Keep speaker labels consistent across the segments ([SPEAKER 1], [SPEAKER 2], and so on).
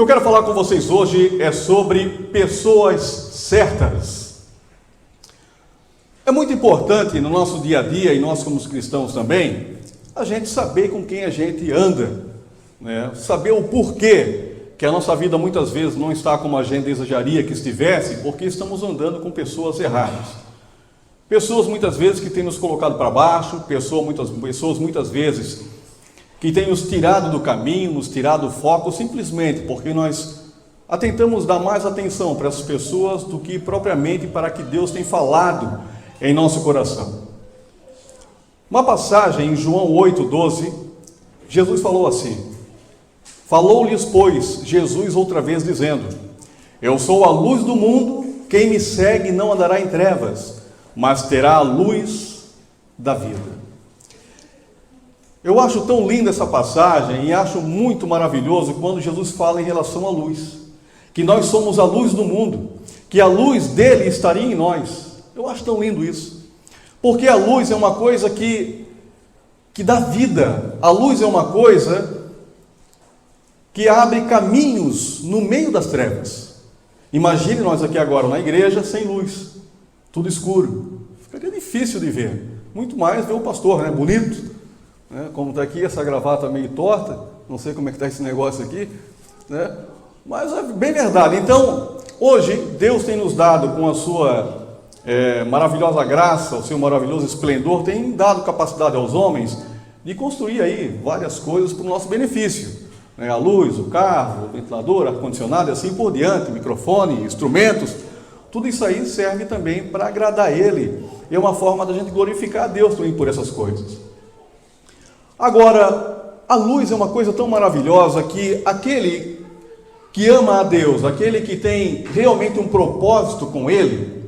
[SPEAKER 1] O que eu quero falar com vocês hoje é sobre pessoas certas. É muito importante no nosso dia a dia, e nós como cristãos também, a gente saber com quem a gente anda, né? Saber o porquê que a nossa vida muitas vezes não está como a gente desejaria que estivesse, porque estamos andando com pessoas erradas. Pessoas muitas vezes que têm nos colocado para baixo, pessoas muitas vezes que têm nos tirado do caminho, nos tirado do foco, simplesmente porque nós tentamos dar mais atenção para essas pessoas do que propriamente para que Deus tem falado em nosso coração. Uma passagem em João 8,12, Jesus falou assim: falou-lhes, pois, Jesus outra vez dizendo: eu sou a luz do mundo, quem me segue não andará em trevas, mas terá a luz da vida. Eu acho tão linda essa passagem e acho muito maravilhoso quando Jesus fala em relação à luz, que nós somos a luz do mundo, que a luz dele estaria em nós. Eu acho tão lindo isso, porque a luz é uma coisa que dá vida, a luz é uma coisa que abre caminhos no meio das trevas. Imagine nós aqui agora na igreja sem luz, tudo escuro, ficaria difícil de ver, muito mais ver o pastor, né, bonito, né, como está aqui, essa gravata meio torta, não sei como é que está esse negócio aqui, né, mas é bem verdade. Então, hoje, Deus tem nos dado com a sua maravilhosa graça, o seu maravilhoso esplendor, tem dado capacidade aos homens de construir aí várias coisas para o nosso benefício, né, a luz, o carro, o ventilador, ar-condicionado e assim por diante, microfone, instrumentos, tudo isso aí serve também para agradar Ele, é uma forma da gente glorificar a Deus também por essas coisas. Agora, a luz é uma coisa tão maravilhosa que aquele que ama a Deus, aquele que tem realmente um propósito com Ele,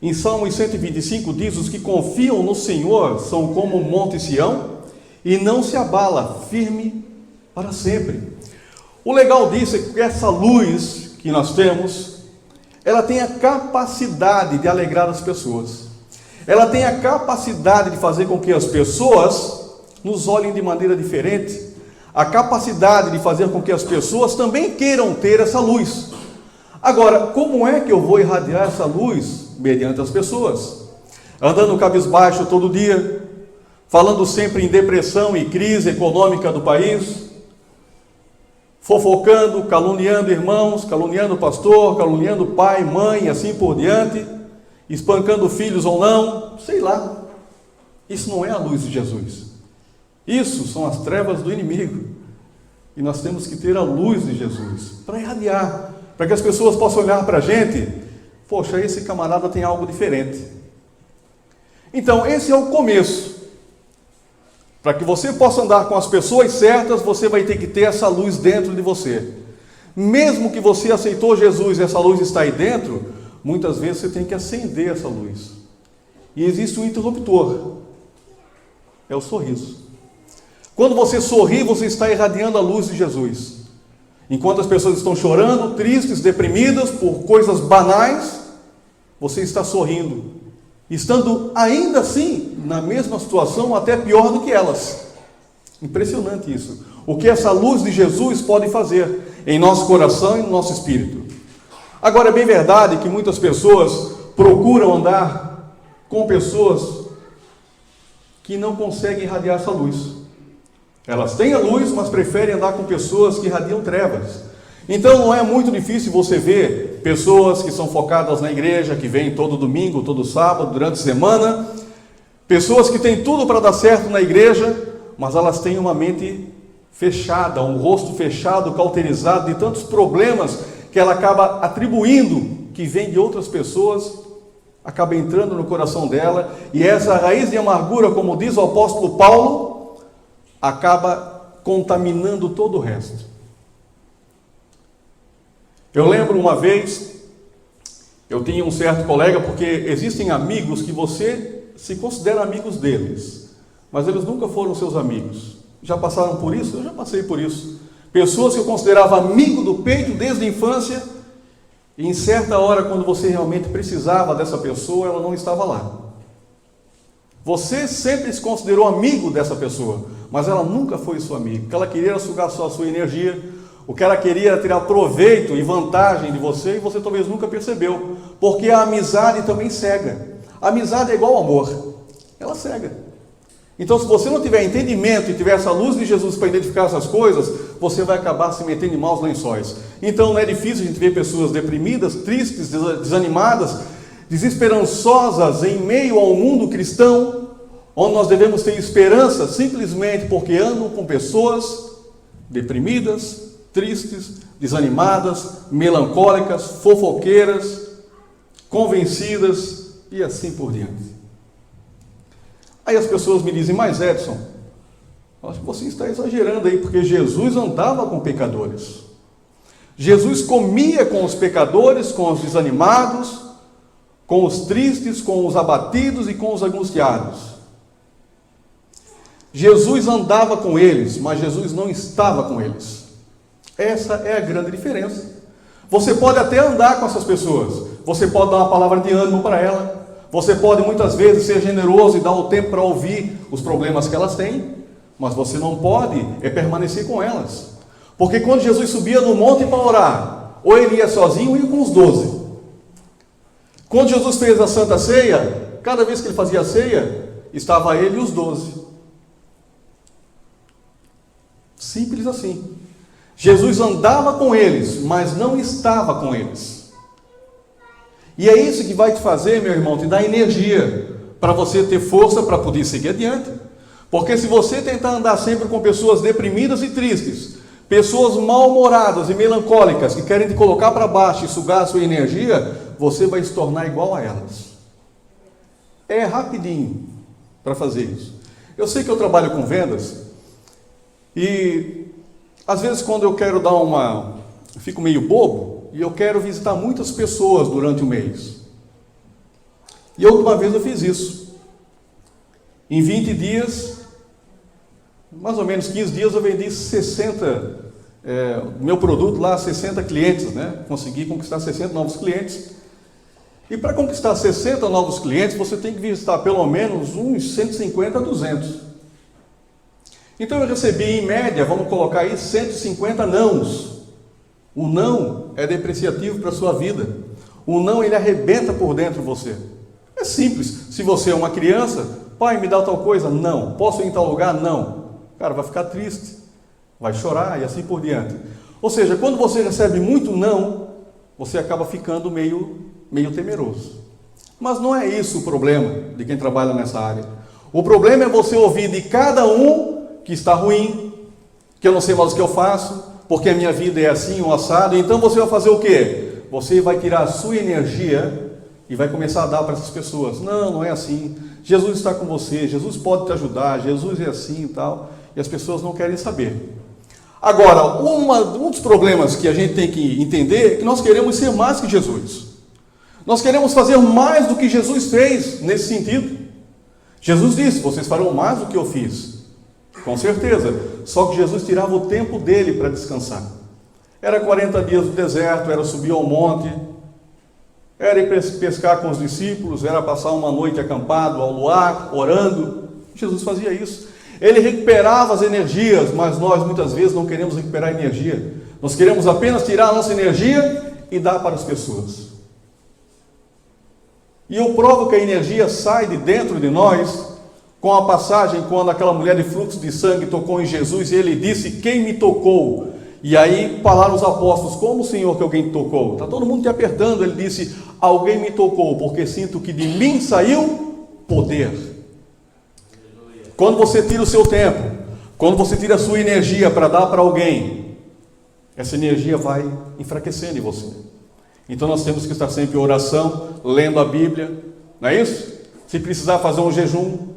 [SPEAKER 1] em Salmos 125 diz: os que confiam no Senhor são como o monte Sião e não se abala, firme para sempre. O legal disso é que essa luz que nós temos, ela tem a capacidade de alegrar as pessoas. Ela tem a capacidade de fazer com que as pessoas nos olhem de maneira diferente, a capacidade de fazer com que as pessoas também queiram ter essa luz. Agora, como é que eu vou irradiar essa luz? Mediante as pessoas, andando cabisbaixo todo dia, falando sempre em depressão e crise econômica do país, fofocando, caluniando irmãos, caluniando pastor, caluniando pai, mãe e assim por diante, espancando filhos ou não, sei lá. Isso não é a luz de Jesus. Isso são as trevas do inimigo. E nós temos que ter a luz de Jesus para irradiar, para que as pessoas possam olhar para a gente: poxa, esse camarada tem algo diferente. Então, esse é o começo. Para que você possa andar com as pessoas certas, você vai ter que ter essa luz dentro de você. Mesmo que você aceitou Jesus e essa luz está aí dentro, muitas vezes você tem que acender essa luz. E existe um interruptor, é o sorriso. Quando você sorri, você está irradiando a luz de Jesus. Enquanto as pessoas estão chorando, tristes, deprimidas por coisas banais, você está sorrindo, estando ainda assim na mesma situação, até pior do que elas. Impressionante isso. O que essa luz de Jesus pode fazer em nosso coração e no nosso espírito. Agora, é bem verdade que muitas pessoas procuram andar com pessoas que não conseguem irradiar essa luz. Elas têm a luz, mas preferem andar com pessoas que irradiam trevas. Então não é muito difícil você ver pessoas que são focadas na igreja, que vêm todo domingo, todo sábado, durante a semana, pessoas que têm tudo para dar certo na igreja, mas elas têm uma mente fechada, um rosto fechado, cauterizado de tantos problemas que ela acaba atribuindo, que vem de outras pessoas, acaba entrando no coração dela, e essa raiz de amargura, como diz o apóstolo Paulo, acaba contaminando todo o resto. Eu lembro uma vez, eu tinha um certo colega, porque existem amigos que você se considera amigos deles, mas eles nunca foram seus amigos. Já passaram por isso? Eu já passei por isso. Pessoas que eu considerava amigo do peito desde a infância, e em certa hora, quando você realmente precisava dessa pessoa, ela não estava lá. Você sempre se considerou amigo dessa pessoa, mas ela nunca foi seu amigo, porque ela queria sugar só a sua energia, O cara queria tirar proveito e vantagem de você e você talvez nunca percebeu. Porque a amizade também cega. A amizade é igual ao amor. Ela cega. Então, se você não tiver entendimento e tiver essa luz de Jesus para identificar essas coisas, você vai acabar se metendo em maus lençóis. Então, não é difícil a gente ver pessoas deprimidas, tristes, desanimadas, desesperançosas em meio ao mundo cristão, onde nós devemos ter esperança simplesmente porque andam com pessoas deprimidas, tristes, desanimadas, melancólicas, fofoqueiras, convencidas e assim por diante. Aí as pessoas me dizem, mas Edson, acho que você está exagerando aí, porque Jesus andava com pecadores. Jesus comia com os pecadores, com os desanimados, com os tristes, com os abatidos e com os angustiados. Jesus andava com eles, mas Jesus não estava com eles. Essa é a grande diferença. Você pode até andar com essas pessoas, você pode dar uma palavra de ânimo para ela, você pode muitas vezes ser generoso e dar o tempo para ouvir os problemas que elas têm, mas você não pode permanecer com elas. Porque quando Jesus subia no monte para orar, ou ele ia sozinho ou ia com os 12. Quando Jesus fez a Santa Ceia, cada vez que ele fazia a ceia, estava ele e os 12. Simples assim. Jesus andava com eles, mas não estava com eles. E é isso que vai te fazer, meu irmão, te dar energia para você ter força para poder seguir adiante. Porque se você tentar andar sempre com pessoas deprimidas e tristes, pessoas mal-humoradas e melancólicas que querem te colocar para baixo e sugar a sua energia, você vai se tornar igual a elas. É rapidinho para fazer isso. Eu sei que eu trabalho com vendas e às vezes quando eu quero dar eu fico meio bobo, e eu quero visitar muitas pessoas durante o mês. E a última vez eu fiz isso. Em 20 dias, mais ou menos 15 dias, eu vendi 60, meu produto lá, 60 clientes, né? Consegui conquistar 60 novos clientes. E para conquistar 60 novos clientes, você tem que visitar pelo menos uns 150 a 200. Então eu recebi em média, vamos colocar aí, 150 nãos. O não é depreciativo para a sua vida. O não, ele arrebenta por dentro de você. É simples. Se você é uma criança, pai, me dá tal coisa? Não. Posso ir em tal lugar? Não. Cara, vai ficar triste, vai chorar e assim por diante. Ou seja, quando você recebe muito não, você acaba ficando meio temeroso. Mas não é isso o problema de quem trabalha nessa área. O problema é você ouvir de cada um que está ruim, que eu não sei mais o que eu faço, porque a minha vida é assim, um assado. Então você vai fazer o quê? Você vai tirar a sua energia e vai começar a dar para essas pessoas. Não, não é assim. Jesus está com você, Jesus pode te ajudar, Jesus é assim e tal. E as pessoas não querem saber. Agora, um dos problemas que a gente tem que entender é que nós queremos ser mais que Jesus. Nós queremos fazer mais do que Jesus fez nesse sentido. Jesus disse, vocês farão mais do que eu fiz. Com certeza. Só que Jesus tirava o tempo dele para descansar. Era 40 dias no deserto, era subir ao monte, era ir pescar com os discípulos, era passar uma noite acampado ao luar, orando. Jesus fazia isso. Ele recuperava as energias, mas nós muitas vezes não queremos recuperar energia. Nós queremos apenas tirar a nossa energia e dar para as pessoas. E eu provo que a energia sai de dentro de nós com a passagem quando aquela mulher de fluxo de sangue tocou em Jesus e ele disse, quem me tocou? E aí falaram os apóstolos, como, Senhor, que alguém te tocou? Está todo mundo te apertando. Ele disse, alguém me tocou, porque sinto que de mim saiu poder. Quando você tira o seu tempo, quando você tira a sua energia para dar para alguém, essa energia vai enfraquecendo em você. Então nós temos que estar sempre em oração, lendo a Bíblia, não é isso? Se precisar fazer um jejum,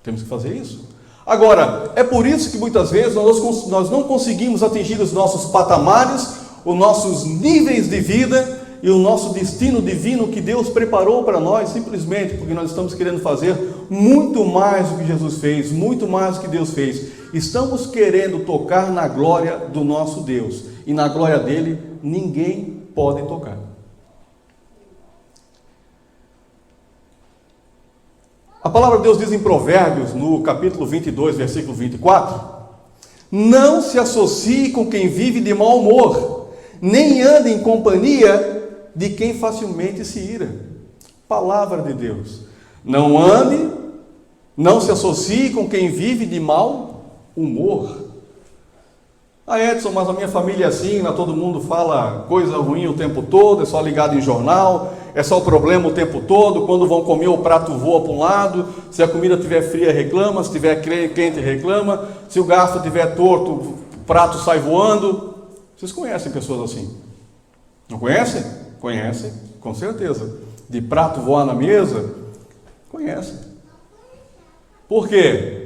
[SPEAKER 1] temos que fazer isso. Agora, é por isso que muitas vezes nós não conseguimos atingir os nossos patamares, os nossos níveis de vida e o nosso destino divino que Deus preparou para nós, simplesmente porque nós estamos querendo fazer muito mais do que Jesus fez, muito mais do que Deus fez. Estamos querendo tocar na glória do nosso Deus, e na glória dele ninguém pode tocar. A palavra de Deus diz em Provérbios, no capítulo 22, versículo 24, Não se associe com quem vive de mau humor, nem ande em companhia de quem facilmente se ira. Palavra de Deus. Não ande, não se associe com quem vive de mau humor. Ah, Edson, mas a minha família é assim, né? Todo mundo fala coisa ruim o tempo todo, é só ligado em jornal, é só problema o tempo todo, quando vão comer o prato voa para um lado, se a comida estiver fria reclama, se estiver quente reclama, se o garfo estiver torto, o prato sai voando. Vocês conhecem pessoas assim? Não conhecem? Conhecem, com certeza. De prato voar na mesa, conhecem. Por quê?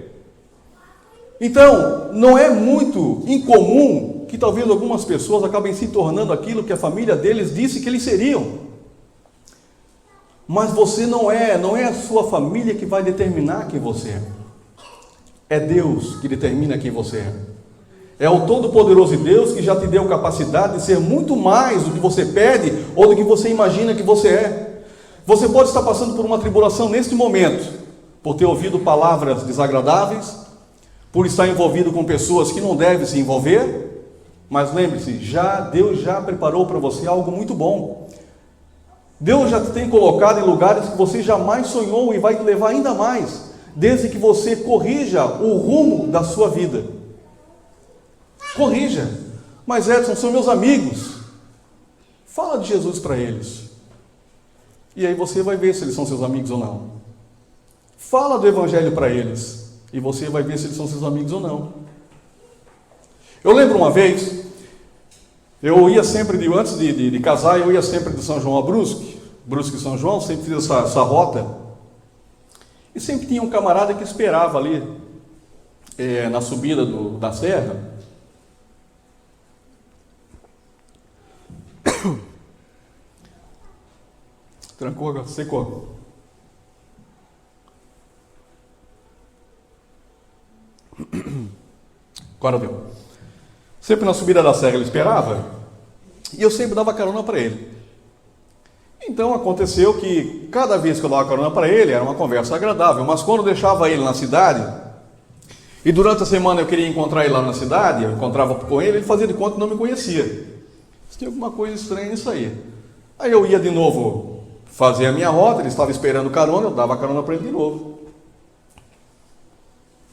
[SPEAKER 1] Então, não é muito incomum que talvez algumas pessoas acabem se tornando aquilo que a família deles disse que eles seriam. Mas você não é a sua família que vai determinar quem você é. É Deus que determina quem você é. É o Todo-Poderoso Deus que já te deu capacidade de ser muito mais do que você pede ou do que você imagina que você é. Você pode estar passando por uma tribulação neste momento, por ter ouvido palavras desagradáveis, por estar envolvido com pessoas que não devem se envolver, mas lembre-se, Deus já preparou para você algo muito bom. Deus já te tem colocado em lugares que você jamais sonhou e vai te levar ainda mais, desde que você corrija o rumo da sua vida. Corrija. Mas Edson, são meus amigos. Fala de Jesus para eles. E aí você vai ver se eles são seus amigos ou não. Fala do Evangelho para eles. E você vai ver se eles são seus amigos ou não. Eu lembro uma vez, eu ia sempre, antes de casar, eu ia sempre de São João a Brusque e São João, sempre fiz essa rota. E sempre tinha um camarada que esperava ali, na subida da serra. Trancou agora, secou. Agora deu. Sempre na subida da serra ele esperava, e eu sempre dava carona para ele. Então aconteceu que cada vez que eu dava carona para ele, era uma conversa agradável, mas quando eu deixava ele na cidade, e durante a semana eu queria encontrar ele lá na cidade, eu encontrava com ele, ele fazia de conta que não me conhecia. Tinha alguma coisa estranha nisso aí. Aí eu ia de novo fazer a minha rota, ele estava esperando carona, eu dava carona para ele de novo.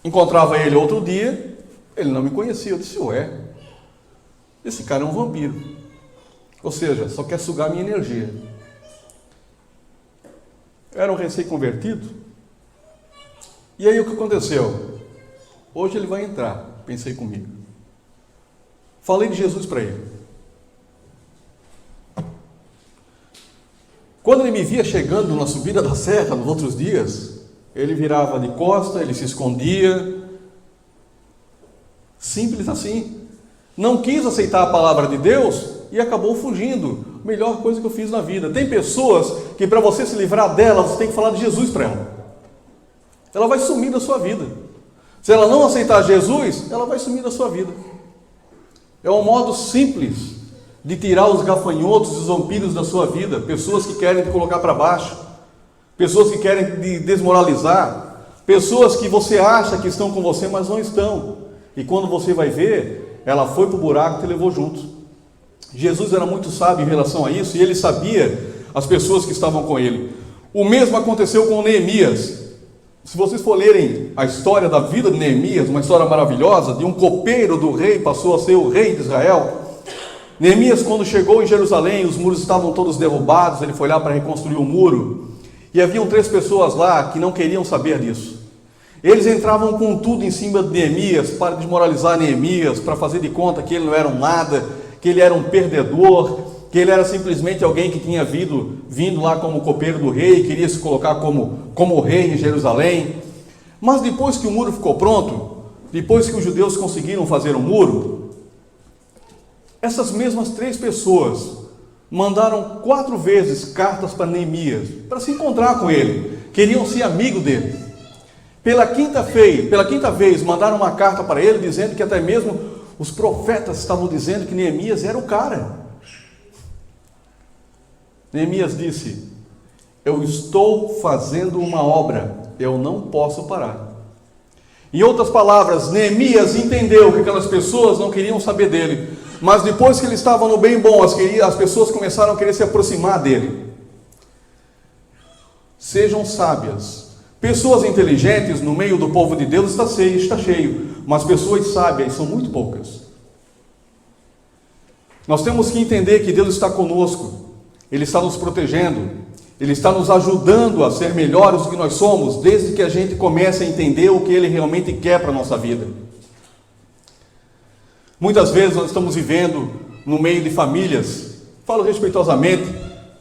[SPEAKER 1] Encontrava ele outro dia, ele não me conhecia. Eu disse, ué, esse cara é um vampiro. Ou seja, só quer sugar minha energia. Eu era um recém-convertido. E aí o que aconteceu? Hoje ele vai entrar, pensei comigo. Falei de Jesus para ele. Quando ele me via chegando na subida da serra nos outros dias, ele virava de costa, ele se escondia. Simples assim. Não quis aceitar a palavra de Deus e acabou fugindo. Melhor coisa que eu fiz na vida. Tem pessoas que para você se livrar delas, você tem que falar de Jesus para ela. Ela vai sumir da sua vida. Se ela não aceitar Jesus, ela vai sumir da sua vida. É um modo simples de tirar os gafanhotos e os vampiros da sua vida. Pessoas que querem te colocar para baixo. Pessoas que querem te desmoralizar. Pessoas que você acha que estão com você, mas não estão. E quando você vai ver, ela foi para o buraco e te levou junto. Jesus era muito sábio em relação a isso, e ele sabia as pessoas que estavam com ele. O mesmo aconteceu com Neemias. Se vocês for lerem a história da vida de Neemias, uma história maravilhosa, de um copeiro do rei, passou a ser o rei de Israel. Neemias, quando chegou em Jerusalém, os muros estavam todos derrubados, ele foi lá para reconstruir o muro, e haviam 3 pessoas lá que não queriam saber disso. Eles entravam com tudo em cima de Neemias, para desmoralizar Neemias, para fazer de conta que ele não era um nada, que ele era um perdedor, que ele era simplesmente alguém que tinha vindo lá como copeiro do rei, queria se colocar como rei em Jerusalém. Mas depois que o muro ficou pronto, depois que os judeus conseguiram fazer o muro, essas mesmas 3 pessoas mandaram 4 vezes cartas para Neemias, para se encontrar com ele, queriam ser amigo dele. Pela quinta vez mandaram uma carta para ele, dizendo que até mesmo os profetas estavam dizendo que Neemias era o cara. Neemias disse, eu estou fazendo uma obra, eu não posso parar. Em outras palavras, Neemias entendeu que aquelas pessoas não queriam saber dele, mas depois que ele estava no bem bom, as pessoas começaram a querer se aproximar dele. Sejam sábias. Pessoas inteligentes no meio do povo de Deus está cheio, mas pessoas sábias são muito poucas. Nós temos que entender que Deus está conosco, Ele está nos protegendo, Ele está nos ajudando a ser melhores do que nós somos, desde que a gente comece a entender o que Ele realmente quer para a nossa vida. Muitas vezes nós estamos vivendo no meio de famílias, falo respeitosamente,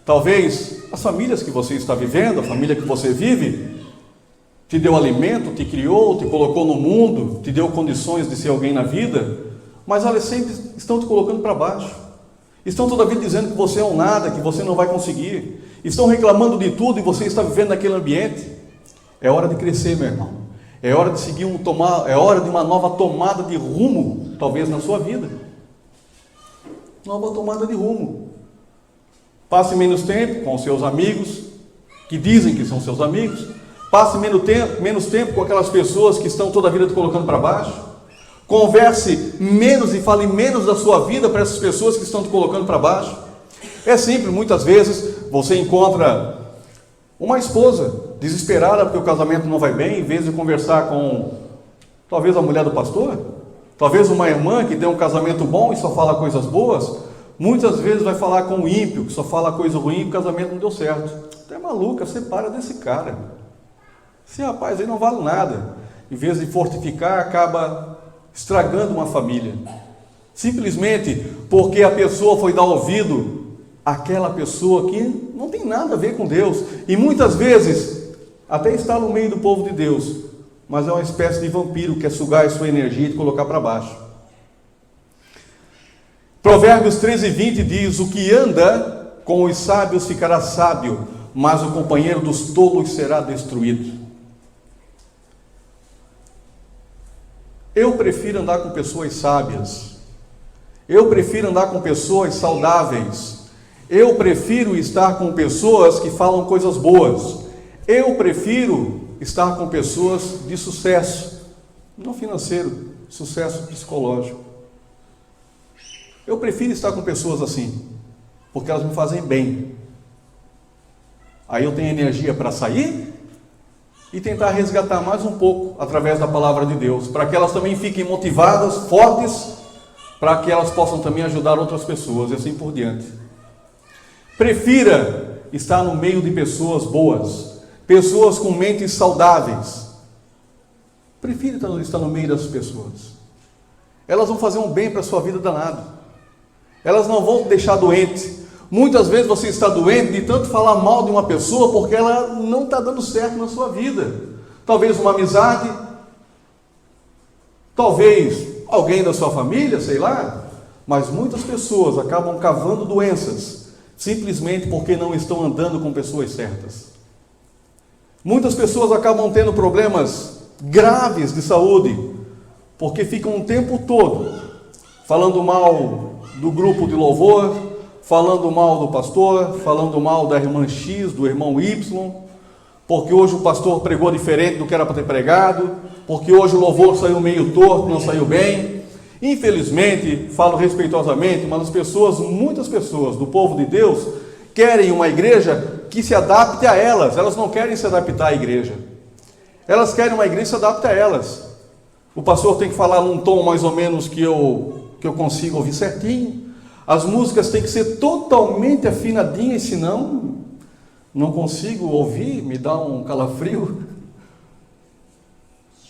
[SPEAKER 1] talvez as famílias que você está vivendo, a família que você vive, te deu alimento, te criou, te colocou no mundo, te deu condições de ser alguém na vida, mas elas sempre estão te colocando para baixo. Estão toda a vida dizendo que você é um nada, que você não vai conseguir. Estão reclamando de tudo e você está vivendo naquele ambiente. É hora de crescer, meu irmão. É hora de seguir é hora de uma nova tomada de rumo, talvez na sua vida. Nova tomada de rumo. Passe menos tempo com os seus amigos, que dizem que são seus amigos. Passe menos tempo com aquelas pessoas que estão toda a vida te colocando para baixo. Converse menos e fale menos da sua vida para essas pessoas que estão te colocando para baixo. É simples, muitas vezes você encontra uma esposa desesperada porque o casamento não vai bem, em vez de conversar com talvez a mulher do pastor, talvez uma irmã que tem um casamento bom e só fala coisas boas, muitas vezes vai falar com o ímpio, que só fala coisa ruim e o casamento não deu certo. Você é maluca, separa desse cara. Esse rapaz aí não vale nada. Em vez de fortificar, acaba estragando uma família. Simplesmente porque a pessoa foi dar ouvido àquela pessoa que não tem nada a ver com Deus. E muitas vezes até está no meio do povo de Deus, mas é uma espécie de vampiro que quer sugar a sua energia e te colocar para baixo. Provérbios 13:20 diz: o que anda com os sábios ficará sábio, mas o companheiro dos tolos será destruído. Eu prefiro andar com pessoas sábias. Eu prefiro andar com pessoas saudáveis. Eu prefiro estar com pessoas que falam coisas boas. Eu prefiro estar com pessoas de sucesso, não financeiro, sucesso psicológico. Eu prefiro estar com pessoas assim, porque elas me fazem bem. Aí eu tenho energia para sair e tentar resgatar mais um pouco através da palavra de Deus, para que elas também fiquem motivadas, fortes, para que elas possam também ajudar outras pessoas e assim por diante. Prefira estar no meio de pessoas boas, pessoas com mentes saudáveis. Prefira estar no meio dessas pessoas. Elas vão fazer um bem para a sua vida danado. Elas não vão te deixar doente. Muitas vezes você está doente de tanto falar mal de uma pessoa porque ela não está dando certo na sua vida. Talvez uma amizade, talvez alguém da sua família, sei lá. Mas muitas pessoas acabam cavando doenças simplesmente porque não estão andando com pessoas certas. Muitas pessoas acabam tendo problemas graves de saúde porque ficam o tempo todo falando mal do grupo de louvor, falando mal do pastor, falando mal da irmã X, do irmão Y, porque hoje o pastor pregou diferente do que era para ter pregado, porque hoje o louvor saiu meio torto, não saiu bem. Infelizmente, falo respeitosamente, mas muitas pessoas do povo de Deus querem uma igreja que se adapte a elas. Elas não querem se adaptar à igreja. Elas querem uma igreja que se adapte a elas. O pastor tem que falar num tom mais ou menos que eu consiga ouvir certinho. As músicas têm que ser totalmente afinadinhas, senão não consigo ouvir, me dá um calafrio.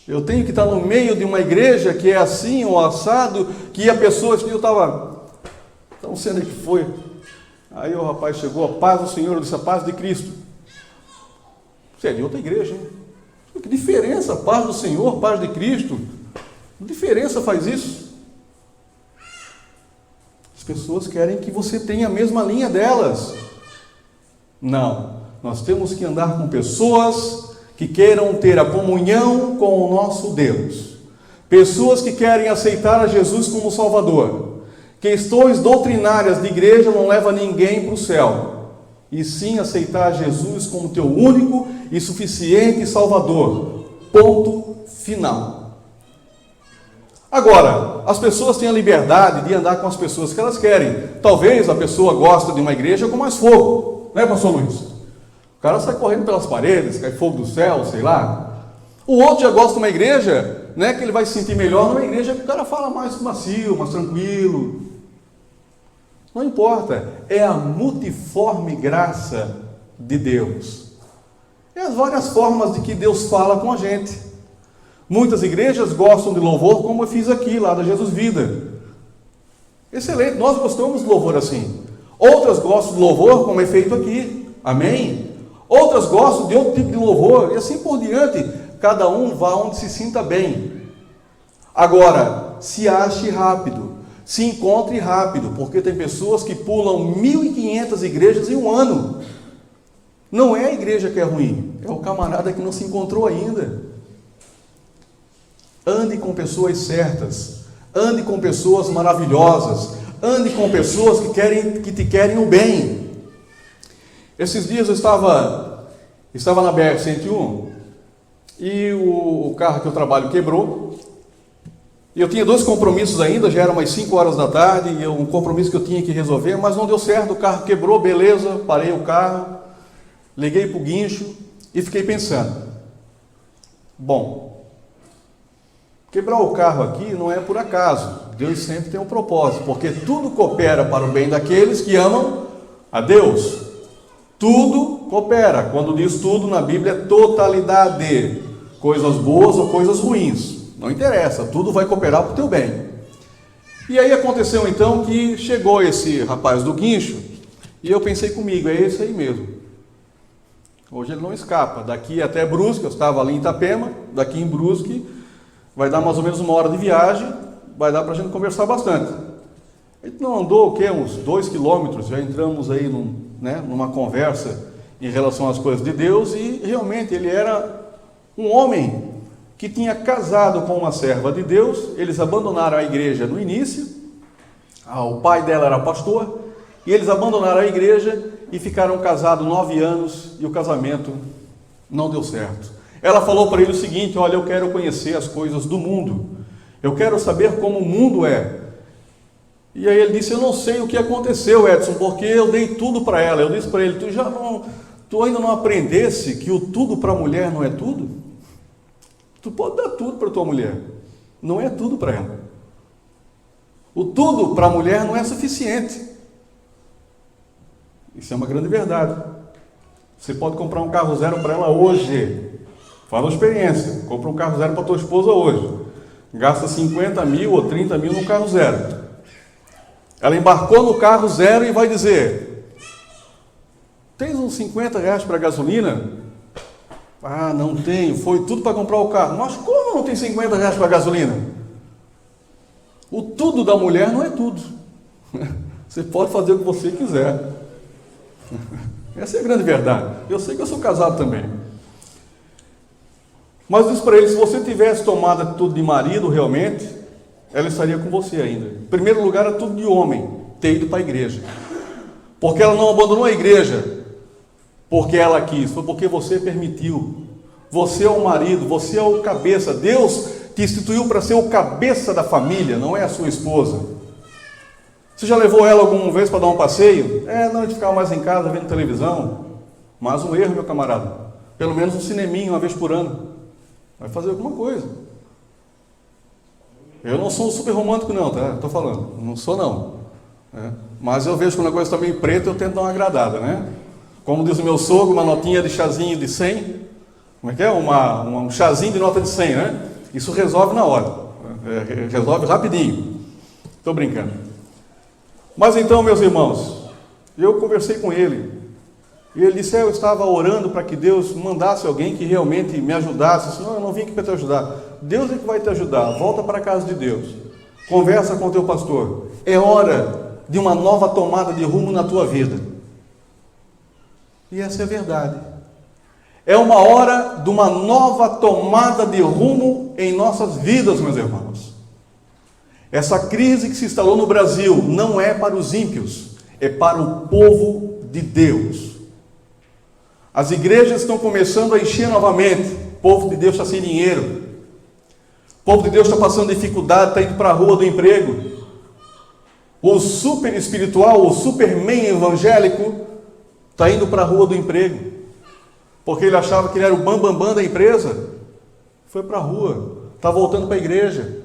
[SPEAKER 1] Eu tenho que estar no meio de uma igreja que é assim, um assado, que a pessoa, eu estava, tão sendo que foi. Aí o rapaz chegou, a paz do Senhor, eu disse, a paz de Cristo. Você é de outra igreja, hein? Que diferença, a paz do Senhor, paz de Cristo? Que diferença faz isso? As pessoas querem que você tenha a mesma linha delas. Não, nós temos que andar com pessoas que queiram ter a comunhão com o nosso Deus. Pessoas que querem aceitar a Jesus como Salvador. Questões doutrinárias de igreja não levam ninguém para o céu. E sim aceitar Jesus como teu único e suficiente Salvador. Ponto final. Agora, as pessoas têm a liberdade de andar com as pessoas que elas querem. Talvez a pessoa goste de uma igreja com mais fogo, né, pastor Luiz? O cara sai correndo pelas paredes, cai fogo do céu, sei lá. O outro já gosta de uma igreja, né, que ele vai se sentir melhor numa igreja que o cara fala mais macio, mais tranquilo. Não importa, é a multiforme graça de Deus. É as várias formas de que Deus fala com a gente. Muitas igrejas gostam de louvor, como eu fiz aqui, lá da Jesus Vida. Excelente, nós gostamos de louvor assim. Outras gostam de louvor, como é feito aqui. Amém? Outras gostam de outro tipo de louvor, e assim por diante. Cada um vá onde se sinta bem. Agora, se ache rápido, se encontre rápido, porque tem pessoas que pulam 1.500 igrejas em um ano. Não é a igreja que é ruim, é o camarada que não se encontrou ainda. Ande com pessoas certas, ande com pessoas maravilhosas, ande com pessoas que te querem o bem. Esses dias eu estava na BR-101 e o carro que eu trabalho quebrou. E eu tinha 2 compromissos ainda, já eram umas 5 horas da tarde, e um compromisso que eu tinha que resolver, mas não deu certo, o carro quebrou, beleza, parei o carro, liguei para o guincho e fiquei pensando, bom, quebrar o carro aqui não é por acaso, Deus sempre tem um propósito, porque tudo coopera para o bem daqueles que amam a Deus. Tudo coopera, quando diz tudo na Bíblia é totalidade, coisas boas ou coisas ruins. Não interessa, tudo vai cooperar para o teu bem. E aí aconteceu então que chegou esse rapaz do guincho, e eu pensei comigo, é esse aí mesmo. Hoje ele não escapa, daqui até Brusque, eu estava ali em Itapema, daqui em Brusque, vai dar mais ou menos 1 hora de viagem, vai dar para a gente conversar bastante. A gente não andou, o quê? Uns 2 quilômetros, já entramos aí numa conversa em relação às coisas de Deus, e realmente ele era um homem que tinha casado com uma serva de Deus. Eles abandonaram a igreja no início, o pai dela era pastor, e eles abandonaram a igreja e ficaram casados 9 anos, e o casamento não deu certo. Ela falou para ele o seguinte, olha, eu quero conhecer as coisas do mundo, eu quero saber como o mundo é. E aí ele disse, eu não sei o que aconteceu, Edson, porque eu dei tudo para ela. Eu disse para ele, tu ainda não aprendesse que o tudo para a mulher não é tudo? Tu pode dar tudo para tua mulher, não é tudo para ela. O tudo para a mulher não é suficiente. Isso é uma grande verdade. Você pode comprar um carro zero para ela hoje. Fala a experiência. Compra um carro zero para tua esposa hoje. Gasta 50 mil ou 30 mil num carro zero. Ela embarcou no carro zero e vai dizer, tens uns 50 reais para gasolina? Ah, não tenho, foi tudo para comprar o carro. Mas como não tem 50 reais para gasolina? O tudo da mulher não é tudo. Você pode fazer o que você quiser. Essa é a grande verdade. Eu sei que eu sou casado também. Mas diz para ele, se você tivesse tomado a atitude de marido realmente, ela estaria com você ainda. Em primeiro lugar, é tudo de homem, ter ido para a igreja. Porque ela não abandonou a igreja porque ela quis, foi porque você permitiu. Você é o marido, você é o cabeça. Deus te instituiu para ser o cabeça da família, não é a sua esposa. Você já levou ela alguma vez para dar um passeio? Não, a gente ficava mais em casa vendo televisão. Mas um erro, meu camarada. Pelo menos um cineminho uma vez por ano. Vai fazer alguma coisa. Eu não sou um super romântico não, tá? Estou falando, não sou não. Mas eu vejo quando a coisa está meio preta, eu tento dar uma agradada, né? Como diz o meu sogro, uma notinha de chazinho de 100, como é que é? Um chazinho de nota de 100, né? Isso resolve na hora, resolve rapidinho. Estou brincando. Mas então, meus irmãos, eu conversei com ele, e ele disse, eu estava orando para que Deus mandasse alguém que realmente me ajudasse. Não, eu não vim aqui para te ajudar. Deus é que vai te ajudar, volta para a casa de Deus, conversa com o teu pastor. É hora de uma nova tomada de rumo na tua vida. E essa é a verdade. É uma hora de uma nova tomada de rumo em nossas vidas, meus irmãos. Essa crise que se instalou no Brasil não é para os ímpios, é para o povo de Deus. As igrejas estão começando a encher novamente, o povo de Deus está sem dinheiro. povo de Deus está passando dificuldade, está indo para a rua do emprego. O super espiritual, o superman evangélico, está indo para a rua do emprego, porque ele achava que ele era o bambambam da empresa. Foi para a rua, está voltando para a igreja.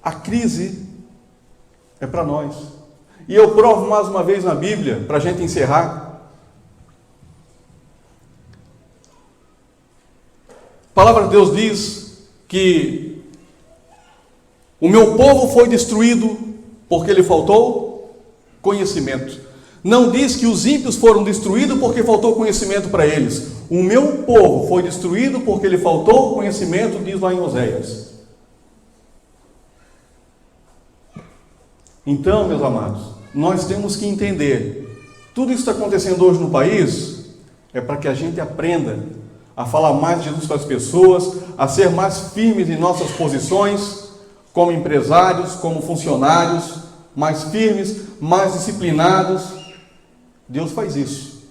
[SPEAKER 1] A crise é para nós. E eu provo mais uma vez na Bíblia, para a gente encerrar. A palavra de Deus diz que o meu povo foi destruído porque lhe faltou conhecimento. Não diz que os ímpios foram destruídos porque faltou conhecimento para eles. O meu povo foi destruído porque lhe faltou conhecimento, diz lá em Oséias. Então, meus amados, nós temos que entender, tudo isso que está acontecendo hoje no país, é para que a gente aprenda a falar mais de Jesus para as pessoas, a ser mais firmes em nossas posições, como empresários, como funcionários, mais firmes, mais disciplinados. Deus faz isso.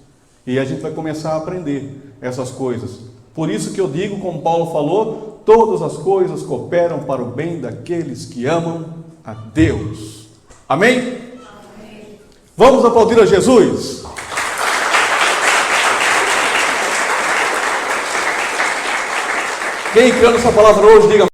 [SPEAKER 1] E a gente vai começar a aprender essas coisas. Por isso que eu digo, como Paulo falou, todas as coisas cooperam para o bem daqueles que amam a Deus. Amém? Amém. Vamos aplaudir a Jesus? Quem crê nessa palavra hoje, diga